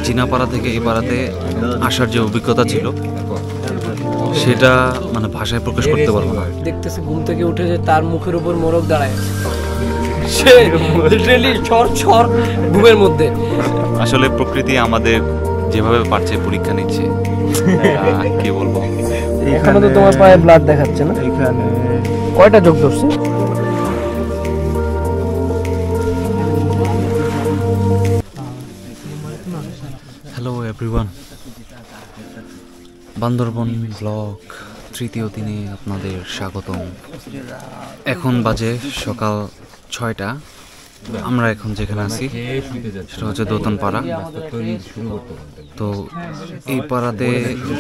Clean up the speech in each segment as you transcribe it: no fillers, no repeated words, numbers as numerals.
চীনাপাড়া থেকে এই পাড়াতে আসার যে অভিজ্ঞতা ছিল সেটা মানে ভাষায় প্রকাশ করতে পারবো না। দেখতেছে ঘুম থেকে উঠে যে তার মুখের উপর মোরগ দাঁড়ায় আছে, সে লিটারালি ছর ঘুমের মধ্যে। আসলে প্রকৃতি আমাদের যেভাবে পারছে পরীক্ষা নিচ্ছে, কি বলবো। এখানে তো তোমার পায়ে ব্লাড দেখাচ্ছে না, এখানে কয়টা যোগ ধরছে? হ্যালো এভরিওয়ান, বান্দরবন ব্লগ তৃতীয় দিনে আপনাদের স্বাগতম। এখন বাজে সকাল 6টা। আমরা এখন যেখানে আছি সেটা হচ্ছে দোতনপাড়া। তো এই পাড়াতে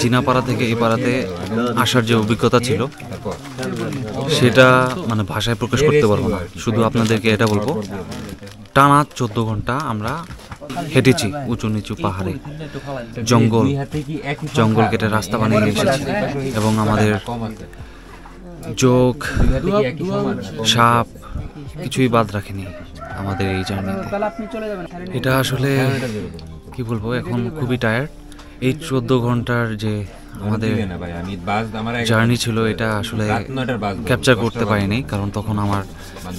চীনাপাড়া থেকে এই পাড়াতে আসার যে অভিজ্ঞতা ছিল সেটা মানে ভাষায় প্রকাশ করতে পারবো না। শুধু আপনাদেরকে এটা বলবো, টানা 14 ঘন্টা আমরা হেঁটেছি উঁচু নিচু পাহাড়ে, জঙ্গল কেটে রাস্তা বানিয়ে এসেছি এবং আমাদের চোখ, সাপ কিছুই বাদ রাখেনি আমাদের এই জার্নিতে। এটা আসলে কি বলবো, এখন খুবই টায়ার্ড। এই 14 ঘন্টার যে আমাদের জার্নি ছিল এটা আসলে ক্যাপচার করতে পারিনি, কারণ তখন আমার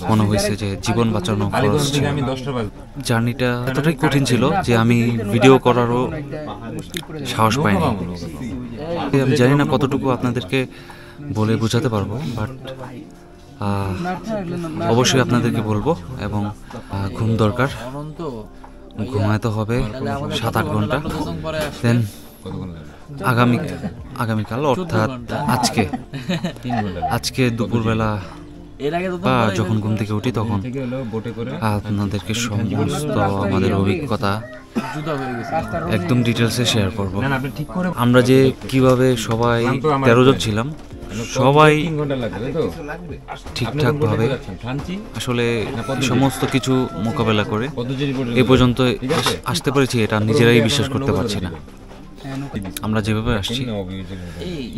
মনে হয়েছে যে জীবন বাঁচানো খরচ ছিল। জার্নিটা এতটাই কঠিন ছিল যে আমি ভিডিও করারও সাহস পাইনি। আমি জানি না কতটুকু আপনাদেরকে বলে বোঝাতে পারবো, বাট অবশ্যই আপনাদেরকে বলবো। এবং ঘুম দরকার, ঘুমাতে হবে 7-8 ঘন্টা। দেন আগামীকাল অর্থাৎ আজকে দুপুরবেলা বা যখন ঘুম থেকে উঠি তখন আপনাদেরকে সমস্ত আমাদের অভিজ্ঞতা একদম ডিটেলসে শেয়ার করব। আমরা যে কিভাবে সবাই 13 জন ছিলাম, সবাই ঠিকঠাক ভাবে আসলে সমস্ত কিছু মোকাবেলা করে এ পর্যন্ত আসতে পেরেছি, এটা নিজেরাই বিশ্বাস করতে পারছি না। আমরা যেভাবে আসছি,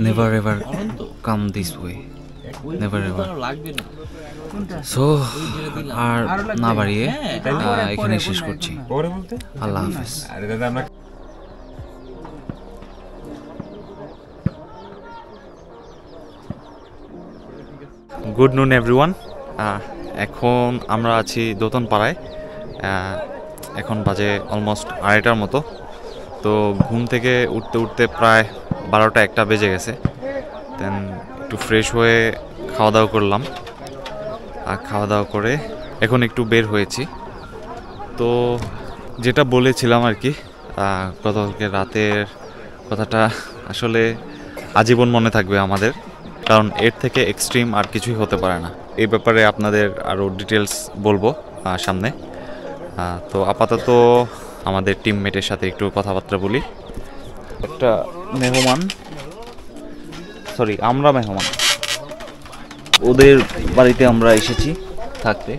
never ever come this way, never ever. So আর না বাড়িয়ে এখানে শেষ করছি। আল্লাহ হাফেজ। গুড নুন এভরিওয়ান। এখন আমরা আছি দোতনপাড়ায়। এখন বাজে অলমোস্ট 2:30টার মতো। তো ঘুম থেকে উঠতে প্রায় 12টা-1টা বেজে গেছে। দেন একটু ফ্রেশ হয়ে খাওয়া দাওয়া করলাম, আর খাওয়া দাওয়া করে এখন একটু বের হয়েছি। তো যেটা বলেছিলাম আর কি, গতকালকে রাতের কথাটা আসলে আজীবন মনে থাকবে আমাদের, কারণ এর থেকে এক্সট্রিম আর কিছুই হতে পারে না। এই ব্যাপারে আপনাদের আরও ডিটেলস বলবো সামনে। তো আপাতত আমাদের টিমমেটের সাথে একটু কথাবার্তা বলি। আমরা মেহমান, ওদের বাড়িতে আমরা এসেছি থাকতে।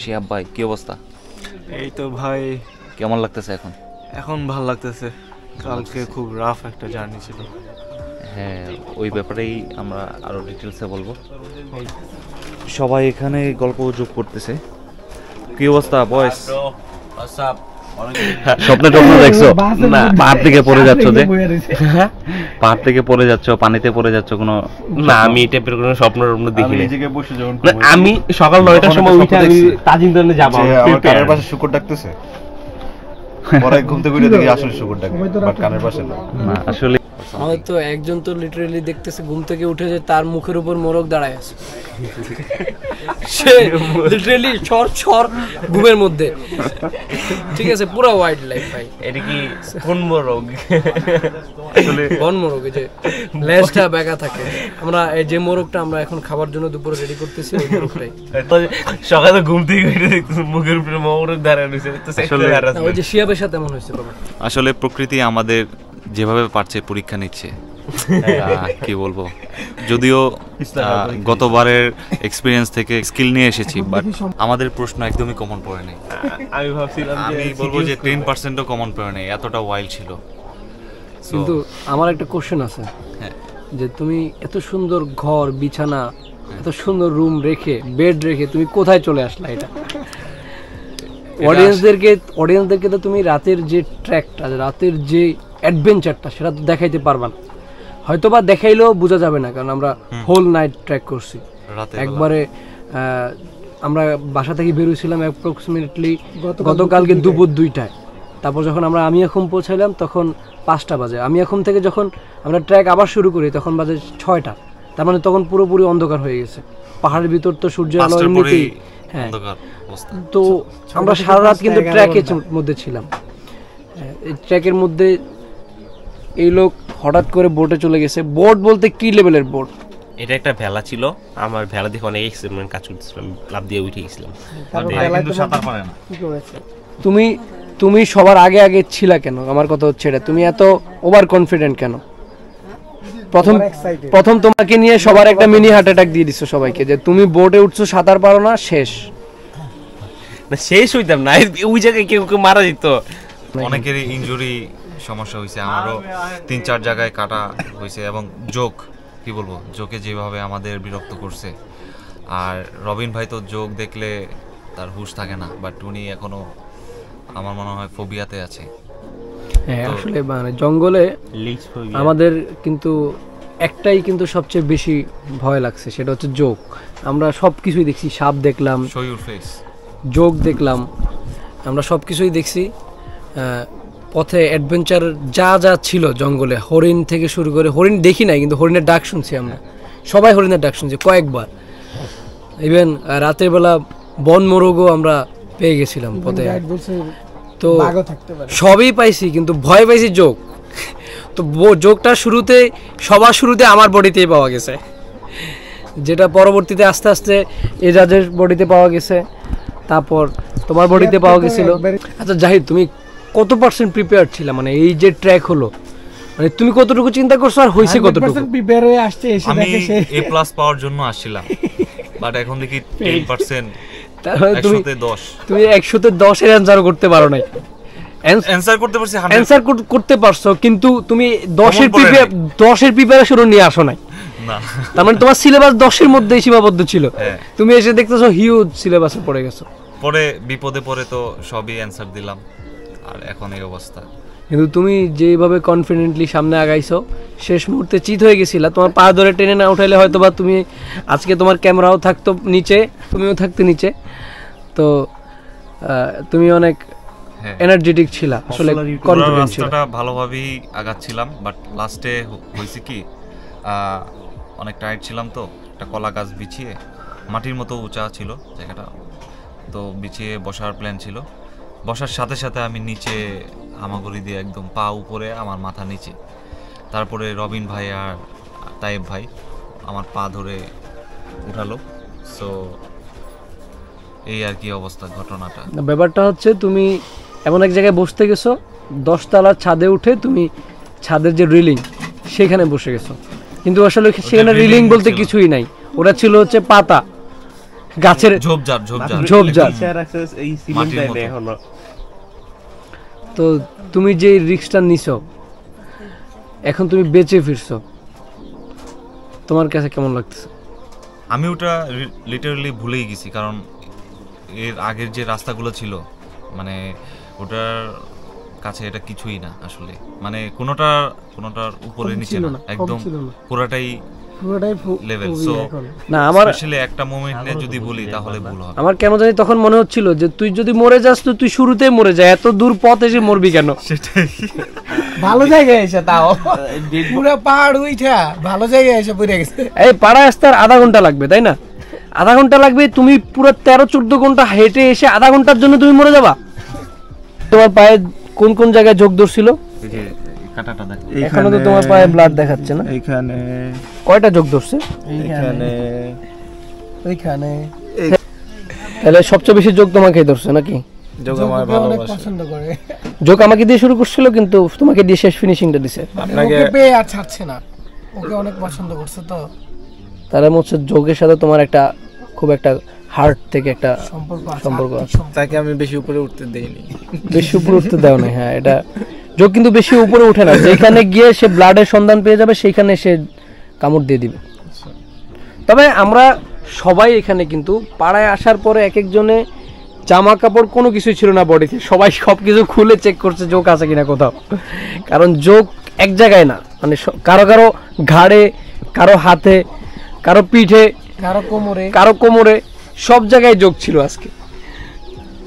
শিহাব ভাই, কি অবস্থা? এই তো ভাই, কেমন লাগতেছে এখন? এখন ভালো লাগতেছে। কালকে খুব রাফ একটা জার্নি ছিল। হ্যাঁ, ওই ব্যাপারেই আমরা আরো ডিটেলসে বলবো। সবাই এখানে গল্প যোগ করতেছে। কি অবস্থা বয়স? স্বপ্ন দেখছো না? পাহাড় থেকে পড়ে যাচ্ছ, যে পাহাড় থেকে পড়ে যাচ্ছ, পানিতে পড়ে যাচ্ছ, কোনো না? আমি এই টাইপের কোনো স্বপ্ন দেখি না। আমি সকাল 9টার সময় উঠে আমি তাজিমদানে যাব, আমার কানের পাশে শুকর ডাকতেছে, পরে ঘুম থেকে উঠে দেখি আসলে শুকর ডাকে, বাট কানের পাশে না। আসলে আমাদের তো একজন তো লিটারালি দেখতেছে ঘুম থেকে উঠে যে তার মুখের উপর মোরগ দাঁড়ায় আছে, সে লিটারালি ছর ঘুমের মধ্যে। ঠিক আছে, পুরো ওয়াইল্ড লাইফ ভাই। এটা কি কোন মোরগ? আসলে কোন মোরগ? এই যে লেজটা বেঁকা থাকে। আমরা এই যে মোরগটা আমরা এখন খাবার জন্য দুপুরে রেডি করতেছি, ওই মোরগটাই। সকালে ঘুম থেকে উঠে দেখতেছি মুখের উপরে মোরগ দাঁড়ায় রয়েছে। ওই যে শিয়াবের সাথে এমন হয়েছে। আসলে প্রকৃতি আমাদের যেভাবে পারছে পরীক্ষা নিচ্ছে, কি বলবো। যদিও গতবারের এক্সপিরিয়েন্স থেকে স্কিল নিয়ে এসেছি, বাট আমাদের প্রশ্ন একদমই কমন পড়ে নেই। আমি ভাবছিলাম, আমি বলবো যে 10%ও কমন পড়ে নেই, এতটা ওয়াইল্ড ছিল। কিন্তু আমার একটা কোশ্চেন আছে, যে তুমি এত সুন্দর ঘর, বিছানা, এত সুন্দর রুম রেখে, বেড রেখে তুমি কোথায় চলে আসলা? অডিয়েন্সদেরকে তো তুমি রাতের যে ট্র্যাকটা, রাতের যে অ্যাডভেঞ্চারটা সেটা তো দেখাইতে পারবা না, হয়তো বা দেখাইলেও বোঝা যাবে না, কারণ আমরা হোল নাইট ট্র্যাক করছি একবারে। আমরা বাসা থেকে বেরোছিলাম অ্যাপ্রক্সিমেটলি গতকালকে দুপুর 2টায়, তারপর যখন আমরা আমিয়াখুম পৌঁছাইলাম তখন 5টা বাজে। আমিয়াখুম থেকে যখন আমরা ট্র্যাক আবার শুরু করি তখন বাজে 6টা, তার মানে তখন পুরোপুরি অন্ধকার হয়ে গেছে। পাহাড়ের ভিতর তো সূর্য আলো এমনিতেই, হ্যাঁ, তো আমরা সারা রাত কিন্তু ট্র্যাকের মধ্যে ছিলাম। এই ট্র্যাকের মধ্যে এই লোক হঠাৎ করে বোটে চলে গেছে। বোট বলতে কি লেভেলের বোট? এটা একটা ভেলা ছিল, আমার ভেলা দেখে অনেক এক্সাইটমেন্ট কাজ করতেছিলাম, লাফ দিয়ে উঠে গেছিলাম। তুমি সবার আগে ছিলা কেন? আমার কথা হচ্ছে এটা, তুমি এত ওভার কনফিডেন্ট কেন? প্রথম তোমাকে নিয়ে সবার একটা মিনি হার্ট অ্যাটাক দিয়ে দিছো সবাইকে, যে তুমি বোটে উঠছো, সাঁতার পারো না, শেষ হইতাম না, ওই জায়গায় কেউ মারা যেত। অনেকেরই ইনজুরি সমস্যা হয়েছে, আমারও 3-4 জায়গায় কাটা হয়েছে। এবং কি বলবো, জোকে যেভাবে আমাদের বিরক্ত করছে, আর রবিন ভাই তো জোক দেখলে তার হুঁশ থাকে না, বাট উনি এখনো আমার মনে হয় ফোবিয়াতে আছে। হ্যাঁ, আসলে মানে জঙ্গলে আমাদের কিন্তু একটাই কিন্তু সবচেয়ে বেশি ভয় লাগছে, সেটা হচ্ছে জোক। আমরা সব কিছুই দেখছি, সাপ দেখলাম, জোক দেখলাম, আমরা সব কিছুই দেখছি। পথে অ্যাডভেঞ্চার যা ছিল জঙ্গলে, হরিণ থেকে শুরু করে, হরিণ দেখি নাই কিন্তু হরিণের ডাক শুনছি, আমরা সবাই হরিণের ডাক শুনছি কয়েকবার। ইভেন রাতের বেলা বন মোরগও আমরা পেয়ে গেছিলাম পথে, তো সবই পাইছি, কিন্তু ভয় পাইছি জোক। তো জোকটা সবার শুরুতে আমার বডিতেই পাওয়া গেছে, যেটা পরবর্তীতে আস্তে আস্তে এজাজের বডিতে পাওয়া গেছে, তারপর তোমার বডিতে পাওয়া গেছিল। আচ্ছা জাহিদ, তুমি কত পার্সেন্ট প্রিপেয়ার ছিল? মানে এই যে ট্র্যাক হলো, মানে তুমি কতটুকু চিন্তা করছো আর হইছে কতটুকু? প্রিপেয়ার হয়ে আসছে, এসে দেখে সে A+ পাওয়ার জন্য আসছিলাম, বাট এখন দেখি 10%। তুমি 100তে 10 এর অ্যানসার করতে পারো নাই। অ্যানসার করতে পারছি, অ্যানসার করতে পারছো, কিন্তু তুমি 10 এর প্রিপারেশন নিয়ে আসো নাই না। তার মানে তোমার সিলেবাস 10 এর মধ্যেই সীমাবদ্ধ ছিল। তুমি এসে দেখতেছো হিউজ সিলেবাসে পড়ে গেছো। পরে বিপদে পড়ে তো সবই অ্যানসার দিলাম, আর এখন এই অবস্থা। কিন্তু তুমি যেভাবে কনফিডেন্টলি সামনে আগাইছো, শেষ মুহূর্তে চিত হয়ে গেছিলা। তোমার পা ধরে টেনে না উঠাইলে হয়তো বা তুমি আজকে, তোমার ক্যামেরাও থাকতো নিচে, তুমিও থাকতে নিচে, তো তুমি অনেক এনার্জেটিক ছিলা, আসলে কনফিডেন্ট ছিলা, ভালোভাবেই আগাচ্ছিলাম। বাট লাস্টে হয়েছে কি, অনেক টায়ার্ড ছিলাম, তো একটা কলা গাছ বিছিয়ে, মাটির মতো উঁচা ছিল জায়গাটা, তো বিছিয়ে বসার প্ল্যান ছিল। বসার সাথে সাথে আমি নিচে হামাগুড়ি দিয়ে একদম পা উপরে, আমার মাথা নিচে। তারপরে রবিন ভাই আর তাইব ভাই আমার পা ধরে উঠালো। সো এই আর কি অবস্থা, ঘটনাটা। ব্যাপারটা হচ্ছে, তুমি এমন এক জায়গায় বসতে গেছো, 10 তলার ছাদে উঠে তুমি ছাদের যে রিলিং সেখানে বসে গেছো, কিন্তু আসলে সেখানে রিলিং বলতে কিছুই নাই, ওটা ছিল হচ্ছে পাতা, গাছের ঝোপঝাড়। তো তুমি যে রিস্কটা নিছো, এখন তুমি বেঁচে ফিরছো, তোমার কাছে কেমন লাগতেছে? আমি ওটা লিটারালি ভুলেই গেছি, কারণ এর আগের যে রাস্তাগুলো ছিল, মানে ওটার কাছে এটা কিছুই না আসলে, মানে কোনোটার উপরে নিচে না, একদম পুরোটাই লেভেল। সো না, আমার আসলে একটা মোমেন্টে যদি বলি তাহলে ভুল হবে। আমার কেন জানি তখন মনে হচ্ছিল যে তুই যদি মরে যাস তো তুই শুরুতেই মরে যা, এত দূর পথ এসে মরবি কেন? সেটাই, ভালো জায়গায় এসে, তাও পুরো পাহাড় উইঠা ভালো জায়গায় এসে পড়ে গেছে। এই পাড়ায় আসতে আর আধা ঘন্টা লাগবে, তাই না? আধা ঘন্টা লাগবে, তুমি পুরো 13-14 ঘন্টা হেঁটে এসে আধা ঘন্টার জন্য তুমি মরে যাবা? তোমার পায়ে কোন কোন জায়গায় যোগ ধরছিল? কাটাটা দেখ, এখানে তো তোমার পায়ে ব্লাড দেখাচ্ছে না। এখানে কয়টা যোগ ধরছে? ওইখানে। তাহলে সবচেয়ে বেশি যোগ তোমাকেই ধরছে নাকি? যোগ আমার ভালোবাসে, পছন্দ করে। যোগ আমাকে দিয়ে শুরু করছিল, কিন্তু তোমাকে দিয়ে শেষ ফিনিশিংটা দিছে। আপনাকে পেয়ে আর ছাড়ছে না, ওকে অনেক পছন্দ করছে। তো তার হচ্ছে যোগের সাথে তোমার একটা খুব একটা হার্ট থেকে একটা সম্পর্ক আছে। তাকে আমি বেশি উপরে উঠতে দেইনি। বেশি উপরে উঠতে দাও না? হ্যাঁ, এটা যোগ কিন্তু বেশি উপরে উঠে না, যেখানে গিয়ে সে ব্লাডের সন্ধান পেয়ে যাবে সেইখানে সে কামড় দিয়ে দিবে। তবে আমরা সবাই এখানে কিন্তু পাড়ায় আসার পরে এক একজনে জামা কাপড় কোনো কিছুই ছিল না বডিতে, সবাই সবকিছু খুলে চেক করছে জোক আছে কিনা কোথাও, কারণ জোক এক জায়গায় না, মানে কারো কারো ঘাড়ে, কারো হাতে, কারো পিঠে, কারো কোমরে, সব জায়গায় জোক ছিল আজকে।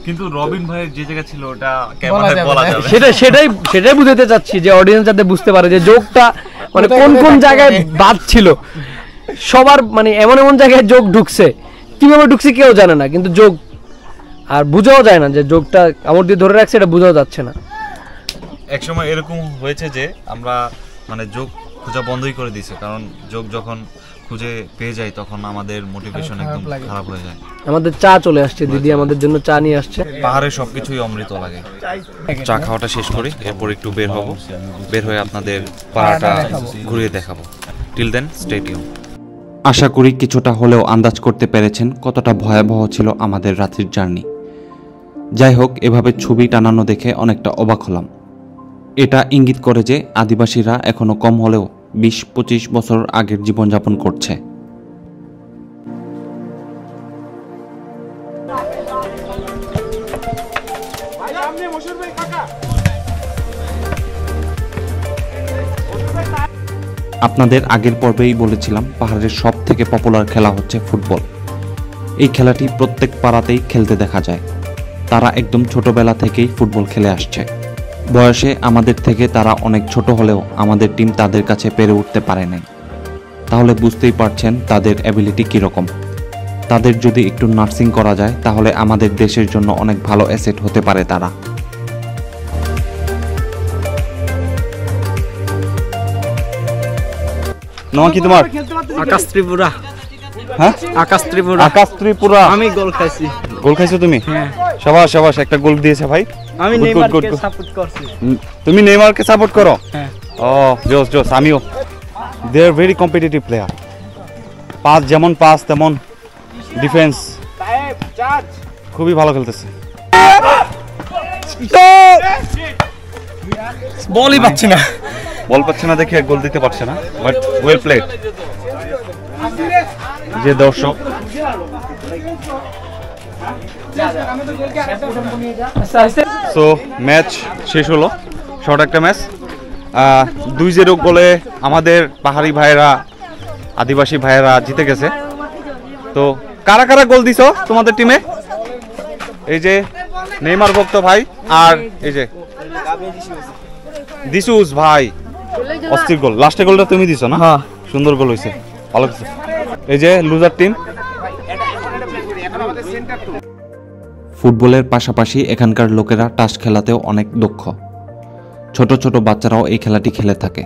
কিন্তু রবিন ভাইয়ের যে জায়গা ছিল ওটা ক্যামেরাতে বলা যাবে, সেটাই বুঝাতে চাচ্ছি যে অডিয়েন্স যাতে বুঝতে পারে যে জোকটা মানে কোন কোন জায়গায় বাদ ছিল। সবার মানে এমন এমন জায়গায় জোক ঢুকছে, কিভাবে ঢুকছে কেউ জানে না, কিন্তু জোক আর বোঝাও যায় না যে জোকটা কামড় দিয়ে ধরে রাখছে, এটা বোঝাও যাচ্ছে না। একসময় এরকম হয়েছে যে আমরা মানে জোক খোঁজা বন্ধই করে দিয়েছে, কারণ জোক যখন খুঁজে পেয়ে যাই তখন আমাদের মোটিভেশন একদম খারাপ হয়ে যায়। আমাদের চা চলে আসছে, দিদি আমাদের জন্য চা নিয়ে আসছে। পাহাড়ে সবকিছুই অমৃত লাগে। চা খাওয়াটা শেষ করি, এরপর একটু বের হব, বের হয়ে আপনাদের পাহাড়টা ঘুরিয়ে দেখাবো। Till then stay tune. আশা করি কিছুটা হলেও আন্দাজ করতে পেরেছেন কতটা ভয়াবহ ছিল আমাদের রাত্রির জার্নি। যাই হোক, এভাবে ছবি টানানো দেখে অনেকটা অবাক হলাম। এটা ইঙ্গিত করে যে আদিবাসীরা এখনো কম হলেও 20-25 বছর আগের জীবনযাপন করছে। আপনাদের আগের পর্বেই বলেছিলাম পাহাড়ের সব থেকে পপুলার খেলা হচ্ছে ফুটবল। এই খেলাটি প্রত্যেক পাড়াতেই খেলতে দেখা যায়। তারা একদম ছোটবেলা থেকেই ফুটবল খেলে আসছে। বয়সে আমাদের থেকে তারা অনেক ছোট হলেও আমাদের টিম তাদের কাছে পেরে উঠতে পারে নাই। তাহলে বুঝতেই পারছেন তাদের অ্যাবিলিটি কীরকম। তাদের যদি একটু নার্সিং করা যায় তাহলে আমাদের দেশের জন্য অনেক ভালো অ্যাসেট হতে পারে তারা। নাম কি তোমার? আকাশ ত্রিপুরা। হ্যাঁ, আকাশ ত্রিপুরা। আকাশ ত্রিপুরা। আমি গোল খাইছি। গোল খাইছো তুমি? হ্যাঁ। শাবাশ শাবাশ, একটা গোল দিয়েছে ভাই। আমি Good, good, নেইমারকে good, good. Support করছি। তুমি নেইমারকে সাপোর্ট করো? হ্যাঁ। ও জোস জোস, আমিও। They are very competitive player. Pass যেমন পাস তেমন ডিফেন্স, খুবই ভালো খেলতেছে। বলই পাচ্ছি না। বল পাচ্ছে না দেখে গোল দিতে পারছে না, বাট ওয়েল প্লেড। যে দর্শক সো ম্যাচ শেষ হলো, শর্ট একটা ম্যাচ। 2-0 গোলে আমাদের পাহাড়ি ভাইয়েরা, আদিবাসী ভাইয়েরা জিতে গেছে। তো কারা কারা গোল দিছো তোমাদের টিমে? এই যে নেইমার ভক্ত ভাই, আর এই যে দিসুস ভাই, অস্থির গোল। লাস্টে গোলটা তুমি দিছো না? হ্যাঁ, সুন্দর গোল হয়েছে, ভালো কিছু। এই যে লুজার টিম। ফুটবলের পাশাপাশি এখানকার লোকেরা টাস খেলাতেও অনেক দক্ষ। ছোট ছোট বাচ্চারাও এই খেলাটি খেলে থাকে।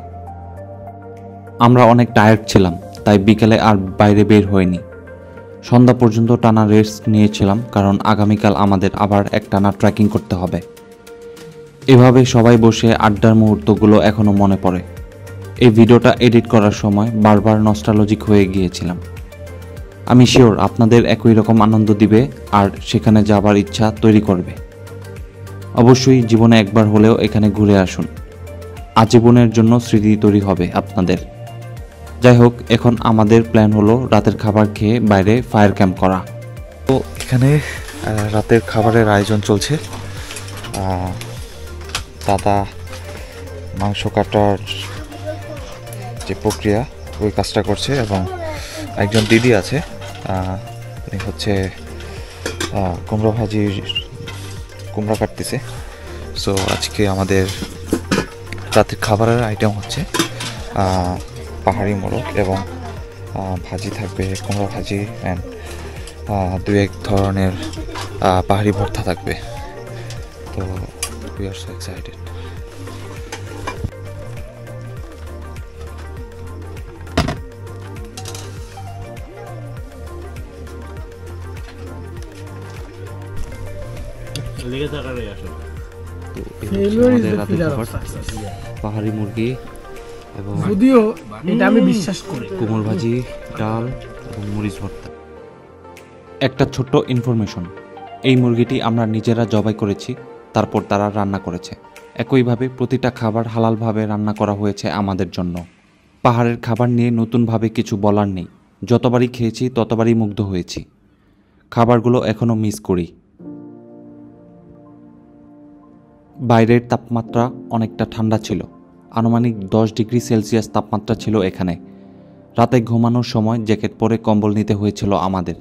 আমরা অনেক টায়ার্ড ছিলাম, তাই বিকেলে আর বাইরে বের হইনি। সন্ধ্যা পর্যন্ত টানা রেস্ট নিয়েছিলাম, কারণ আগামীকাল আমাদের আবার একটানা ট্রেকিং করতে হবে। এভাবে সবাই বসে আড্ডার মুহূর্তগুলো এখনো মনে পড়ে। এই ভিডিওটা এডিট করার সময় বারবার নস্টালজিক হয়ে গিয়েছিলাম। আমি শিওর আপনাদের একই রকম আনন্দ দিবে আর সেখানে যাবার ইচ্ছা তৈরি করবে। অবশ্যই জীবনে একবার হলেও এখানে ঘুরে আসুন, আজীবনের জন্য স্মৃতি তৈরি হবে আপনাদের। যাই হোক, এখন আমাদের প্ল্যান হলো রাতের খাবার খেয়ে বাইরে ফায়ার ক্যাম্প করা। তো এখানে রাতের খাবারের আয়োজন চলছে। দাদা মাংস কাটার যে প্রক্রিয়া ওই কাজটা করছে, এবং একজন দিদি আছে, উনি হচ্ছে কুমড়ো ভাজির কুমড়া কাটতেছে। সো আজকে আমাদের রাতের খাবারের আইটেম হচ্ছে পাহাড়ি মোরগ, এবং ভাজি থাকবে, কুমড়ো ভাজি, অ্যান্ড 2-1 ধরনের পাহাড়ি ভর্তা থাকবে। তো we are so excited. পাহাড়ি মুরগি এবং যদিও এটা আমি বিশ্বাস করি, কুমড়ো ভাজি, ডাল এবং মরিচ ভর্তা। একটা ছোট্ট ইনফরমেশন, এই মুরগিটি আমরা নিজেরা জবাই করেছি, তারপর তারা রান্না করেছে। একইভাবে প্রতিটা খাবার হালালভাবে রান্না করা হয়েছে আমাদের জন্য। পাহাড়ের খাবার নিয়ে নতুনভাবে কিছু বলার নেই, যতবারই খেয়েছি ততবারই মুগ্ধ হয়েছি। খাবারগুলো এখনও মিস করি। বাইরের তাপমাত্রা অনেকটা ঠান্ডা ছিল, আনুমানিক 10 ডিগ্রি সেলসিয়াস তাপমাত্রা ছিল এখানে। রাতে ঘুমানোর সময় জ্যাকেট পরে কম্বল নিতে হয়েছিল আমাদের।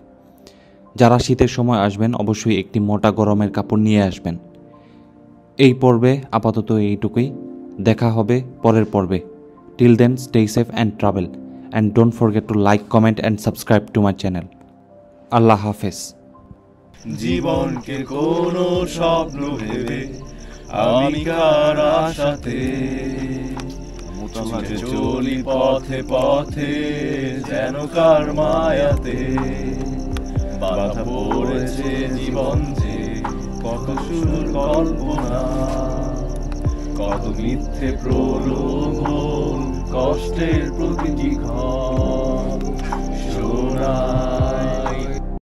যারা শীতের সময় আসবেন অবশ্যই একটি মোটা গরমের কাপড় নিয়ে আসবেন। এই পর্বে আপাতত এইটুকুই, দেখা হবে পরের পর্বে। Till then stay safe and travel and don't forget to like, comment and subscribe to my channel. আল্লাহ হাফেজ। জীবনকে কোনো স্বপ্ন ভেবে আমি কার আশাতে ছুটে চলি পথে পথে, যেন কার মায়াতে বাধা পড়েছে জীবন যে কত সুর কল্পনা, কত মিথ্যে প্রলোভন, কষ্টের প্রতিটি ক্ষণ সোনা।